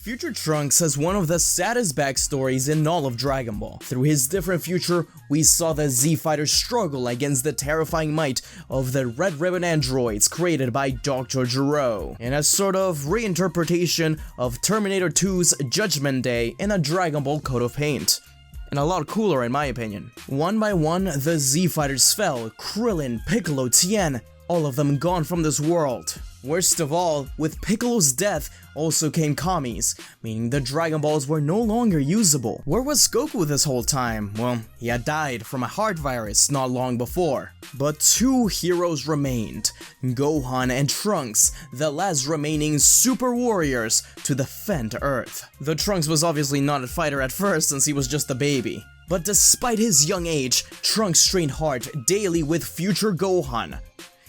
Future Trunks has one of the saddest backstories in all of Dragon Ball. Through his different future, we saw the Z Fighters struggle against the terrifying might of the Red Ribbon androids created by Dr. Gero, in a sort of reinterpretation of Terminator 2's Judgment Day in a Dragon Ball coat of paint. And a lot cooler in my opinion. One by one, the Z Fighters fell, Krillin, Piccolo, Tien, all of them gone from this world. Worst of all, with Piccolo's death also came Kami's, meaning the Dragon Balls were no longer usable. Where was Goku this whole time? Well, he had died from a heart virus not long before. But two heroes remained, Gohan and Trunks, the last remaining super warriors to defend Earth. Though Trunks was obviously not a fighter at first since he was just a baby. But despite his young age, Trunks trained hard daily with future Gohan,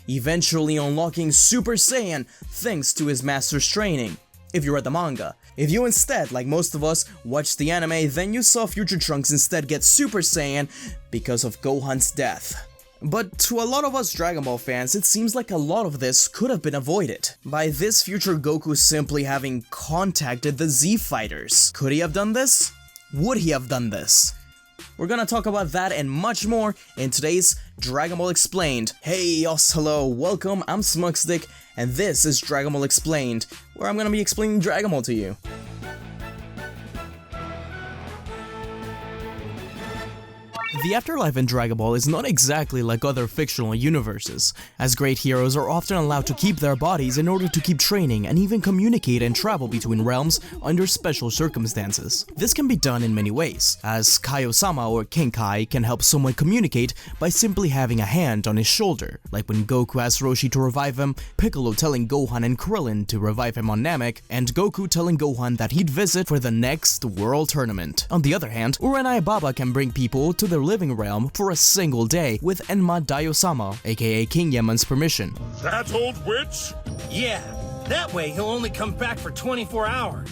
eventually unlocking Super Saiyan thanks to his master's training, if you read the manga. If you instead, like most of us, watched the anime, then you saw Future Trunks instead get Super Saiyan because of Gohan's death. But to a lot of us Dragon Ball fans, it seems like a lot of this could have been avoided by this Future Goku simply having contacted the Z Fighters. Could he have done this? Would he have done this? We're gonna talk about that and much more in today's Dragon Ball Explained. Hey, yos, hello, welcome, I'm SmugStick, and this is Dragon Ball Explained, where I'm gonna be explaining Dragon Ball to you. The afterlife in Dragon Ball is not exactly like other fictional universes, as great heroes are often allowed to keep their bodies in order to keep training and even communicate and travel between realms under special circumstances. This can be done in many ways, as Kaio-sama or King Kai can help someone communicate by simply having a hand on his shoulder, like when Goku asked Roshi to revive him, Piccolo telling Gohan and Krillin to revive him on Namek, and Goku telling Gohan that he'd visit for the next World Tournament. On the other hand, Uranai Baba can bring people to their living realm for a single day with Enma Daio-sama, aka King Yeman's permission. That old witch? Yeah, that way he'll only come back for 24 hours.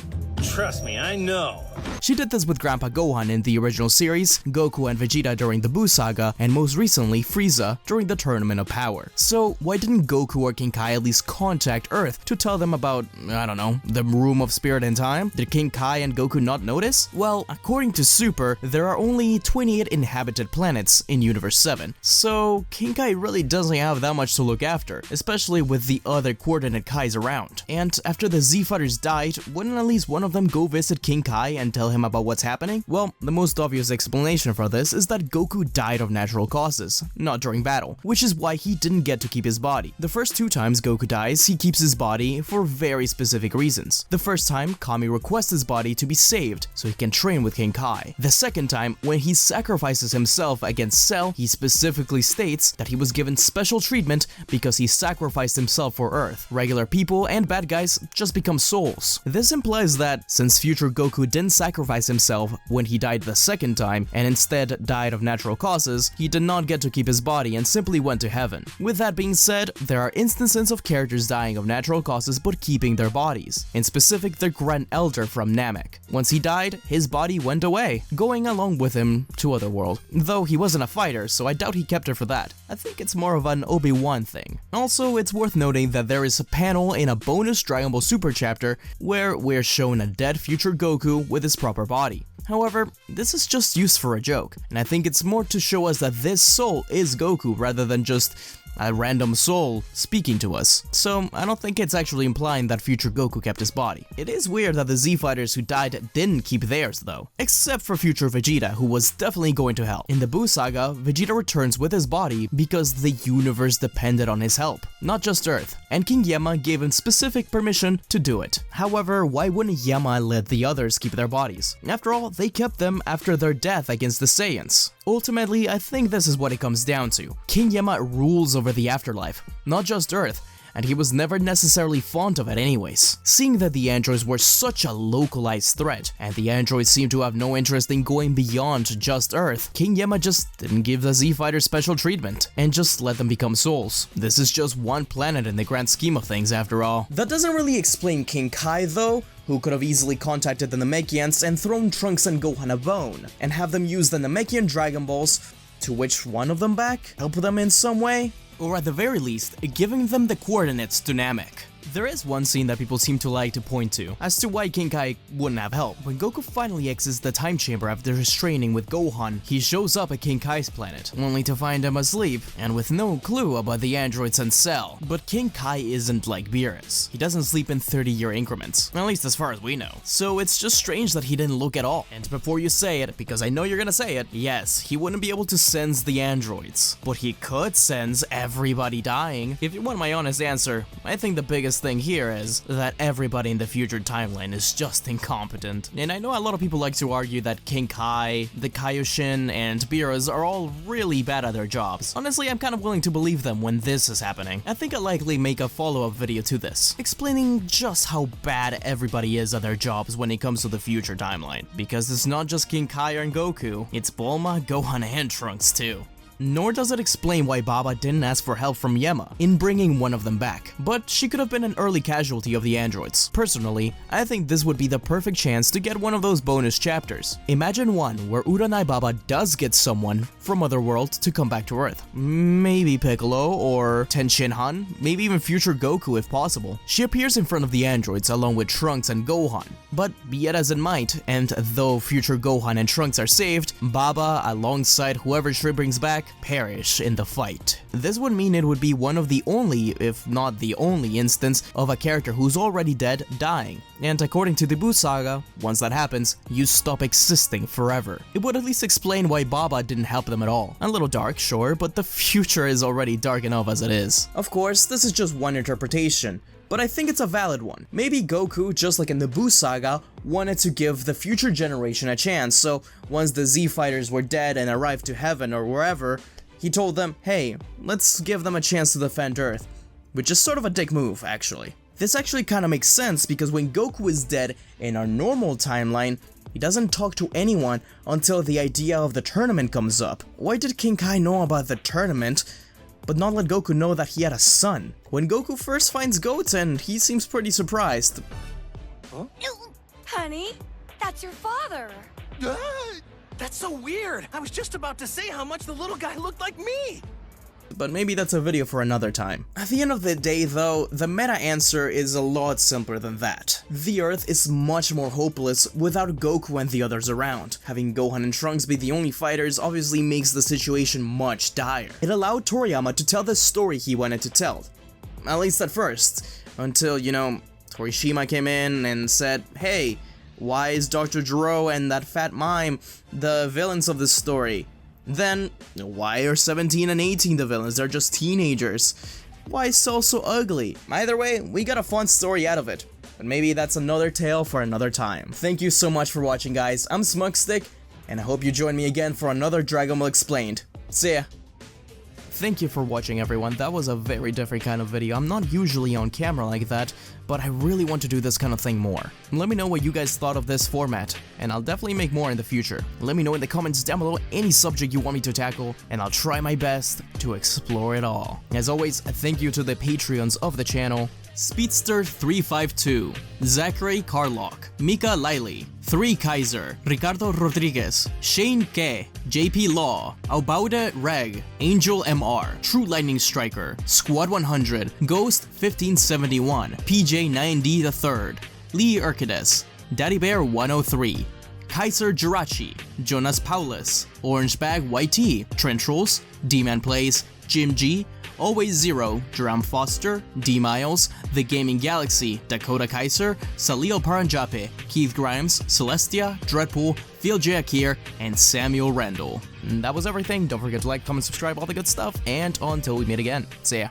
Trust me, I know. She did this with Grandpa Gohan in the original series, Goku and Vegeta during the Buu Saga, and most recently Frieza during the Tournament of Power. So why didn't Goku or King Kai at least contact Earth to tell them about, I don't know, the Room of Spirit and Time? Did King Kai and Goku not notice? Well, according to Super, there are only 28 inhabited planets in Universe 7, so King Kai really doesn't have that much to look after, especially with the other coordinate Kais around. And after the Z Fighters died, wouldn't at least one of them go visit King Kai and tell him about what's happening? Well, the most obvious explanation for this is that Goku died of natural causes, not during battle, which is why he didn't get to keep his body. The first two times Goku dies, he keeps his body for very specific reasons. The first time, Kami requests his body to be saved so he can train with King Kai. The second time, when he sacrifices himself against Cell, he specifically states that he was given special treatment because he sacrificed himself for Earth. Regular people and bad guys just become souls. This implies that since Future Goku didn't sacrifice himself when he died the second time and instead died of natural causes, he did not get to keep his body and simply went to heaven. With that being said, there are instances of characters dying of natural causes but keeping their bodies. In specific, the Grand Elder from Namek. Once he died, his body went away, going along with him to Otherworld. Though he wasn't a fighter, so I doubt he kept it for that. I think it's more of an Obi-Wan thing. Also, it's worth noting that there is a panel in a bonus Dragon Ball Super chapter where we're shown a dead Future Goku with his proper body. However, this is just used for a joke, and I think it's more to show us that this soul is Goku rather than just a random soul speaking to us. So I don't think it's actually implying that Future Goku kept his body. It is weird that the Z Fighters who died didn't keep theirs though, except for Future Vegeta, who was definitely going to hell. In the Buu Saga, Vegeta returns with his body because the universe depended on his help, not just Earth, and King Yema gave him specific permission to do it. However, why wouldn't Yema let the others keep their bodies? After all, they kept them after their death against the Saiyans. Ultimately, I think this is what it comes down to. King Yema rules over the afterlife, not just Earth, and he was never necessarily fond of it anyways. Seeing that the androids were such a localized threat, and the androids seemed to have no interest in going beyond just Earth, King Yema just didn't give the Z Fighters special treatment, and just let them become souls. This is just one planet in the grand scheme of things after all. That doesn't really explain King Kai though, who could have easily contacted the Namekians and thrown Trunks and Gohan a bone, and have them use the Namekian Dragon Balls to witch one of them back? Help them in some way? Or at the very least, giving them the coordinates to Namek. There is one scene that people seem to like to point to as to why King Kai wouldn't have help. When Goku finally exits the time chamber after his training with Gohan, he shows up at King Kai's planet, only to find him asleep and with no clue about the androids and Cell. But King Kai isn't like Beerus. He doesn't sleep in 30-year increments, at least as far as we know. So it's just strange that he didn't look at all. And before you say it, because I know you're gonna say it, yes, he wouldn't be able to sense the androids, but he could sense everybody dying. If you want my honest answer, I think the biggest thing here is that everybody in the future timeline is just incompetent. And I know a lot of people like to argue that King Kai, the Kaioshin, and Beerus are all really bad at their jobs. Honestly, I'm kind of willing to believe them when this is happening. I think I'll likely make a follow-up video to this, explaining just how bad everybody is at their jobs when it comes to the future timeline. Because it's not just King Kai and Goku, it's Bulma, Gohan, and Trunks too. Nor does it explain why Baba didn't ask for help from Yema in bringing one of them back, but she could have been an early casualty of the androids. Personally, I think this would be the perfect chance to get one of those bonus chapters. Imagine one where Uranai Baba does get someone from Otherworld to come back to Earth. Maybe Piccolo or Tenshinhan, maybe even Future Goku if possible. She appears in front of the androids along with Trunks and Gohan. But be it as it might, and though Future Gohan and Trunks are saved, Baba, alongside whoever she brings back, perish in the fight. This would mean it would be one of the only, if not the only, instance of a character who's already dead dying. And according to the Buu saga, once that happens, you stop existing forever. It would at least explain why Baba didn't help them at all. A little dark, sure, but the future is already dark enough as it is. Of course, this is just one interpretation, but I think it's a valid one. Maybe Goku, just like in the Buu saga, wanted to give the future generation a chance, so once the Z fighters were dead and arrived to heaven or wherever, he told them, hey, let's give them a chance to defend Earth. Which is sort of a dick move, actually. This actually kinda makes sense because when Goku is dead in our normal timeline, he doesn't talk to anyone until the idea of the tournament comes up. Why did King Kai know about the tournament, but not let Goku know that he had a son? When Goku first finds Goten, he seems pretty surprised. Huh? Honey, that's your father. That's so weird. I was just about to say how much the little guy looked like me. But maybe that's a video for another time. At the end of the day though, the meta answer is a lot simpler than that. The Earth is much more hopeless without Goku and the others around. Having Gohan and Trunks be the only fighters obviously makes the situation much dire. It allowed Toriyama to tell the story he wanted to tell. At least at first. Until, you know, Torishima came in and said, hey, why is Dr. Gero and that fat mime the villains of this story? Then, why are 17 and 18 the villains? They're just teenagers. Why is Cell so ugly? Either way, we got a fun story out of it. But maybe that's another tale for another time. Thank you so much for watching, guys. I'm SmugStick, and I hope you join me again for another Dragon Ball Explained. See ya! Thank you for watching, everyone. That was a very different kind of video. I'm not usually on camera like that, but I really want to do this kind of thing more. Let me know what you guys thought of this format, and I'll definitely make more in the future. Let me know in the comments down below any subject you want me to tackle, and I'll try my best to explore it all. As always, thank you to the Patreons of the channel: Speedster352, Zachary Carlock, Mika Liley, 3 Kaiser, Ricardo Rodriguez, Shane K, JP Law, Aubaude Reg, Angel MR, True Lightning Striker, Squad 100, Ghost 1571, PJ9D III, Lee Urquides, Daddy Bear 103, Kaiser Jirachi, Jonas Paulus, Orange Bag YT, Trent Trolls, D-Man Plays, Jim G, Always Zero, Jerome Foster, D Miles, The Gaming Galaxy, Dakota Kaiser, Salil Paranjape, Keith Grimes, Celestia, Dreadpool, Phil J. Akir, and Samuel Randall. And that was everything. Don't forget to like, comment, subscribe, all the good stuff, and until we meet again, see ya.